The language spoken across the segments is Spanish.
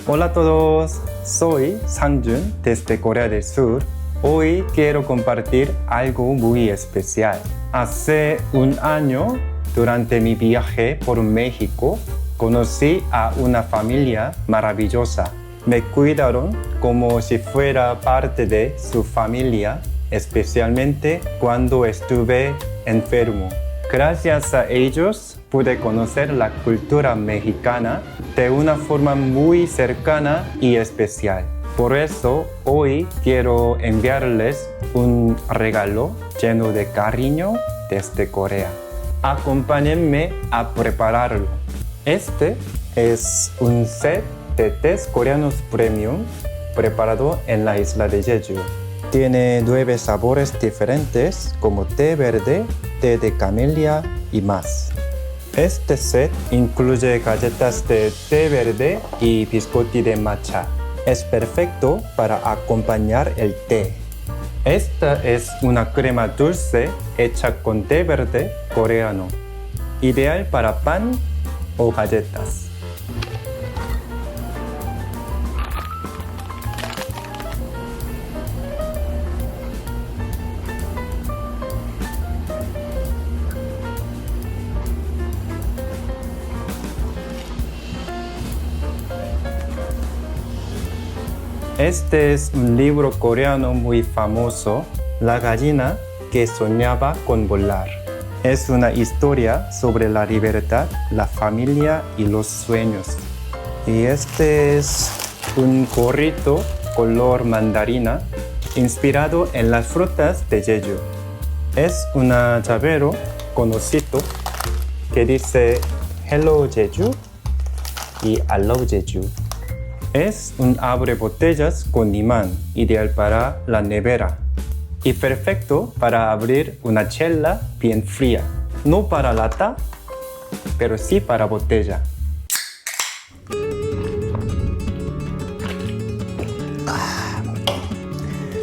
Hola a todos, soy Sang-jun desde Corea del Sur. Hoy quiero compartir algo muy especial. Hace un año, durante mi viaje por México, conocí a una familia maravillosa. Me cuidaron como si fuera parte de su familia, especialmente cuando estuve enfermo. Gracias a ellos pude conocer la cultura mexicana de una forma muy cercana y especial. Por eso hoy quiero enviarles un regalo lleno de cariño desde Corea. Acompáñenme a prepararlo. Este es un set de tés coreanos premium preparado en la isla de Jeju. Tiene 9 sabores diferentes como té verde, té de camelia y más. Este set incluye galletas de té verde y biscotti de matcha. Es perfecto para acompañar el té. Esta es una crema dulce hecha con té verde coreano, ideal para pan o galletas. Este es un libro coreano muy famoso, La gallina que soñaba con volar. Es una historia sobre la libertad, la familia y los sueños. Y este es un gorrito color mandarina inspirado en las frutas de Jeju. Es un llavero con osito que dice Hello Jeju y I love Jeju. Es un abre-botellas con imán, ideal para la nevera y perfecto para abrir una chela bien fría. No para lata, pero sí para botella.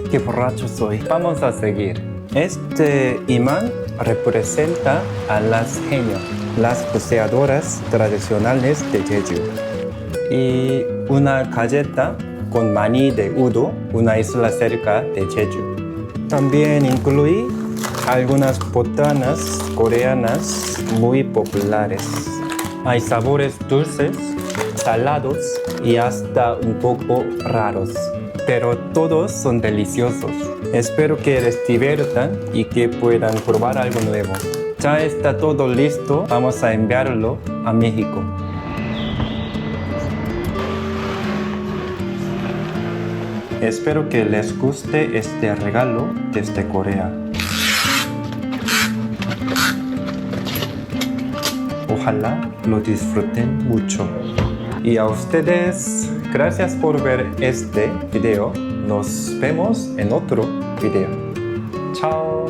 ¡Qué borracho soy! Vamos a seguir. Este imán representa a las genios, las buceadoras tradicionales de Jeju. Y una galleta con maní de udo, una isla cerca de Jeju. También incluí algunas botanas coreanas muy populares. Hay sabores dulces, salados y hasta un poco raros, pero todos son deliciosos. Espero que les diviertan y que puedan probar algo nuevo. Ya está todo listo, vamos a enviarlo a México. Espero que les guste este regalo desde Corea. Ojalá lo disfruten mucho. Y a ustedes, gracias por ver este video. Nos vemos en otro video. Chao.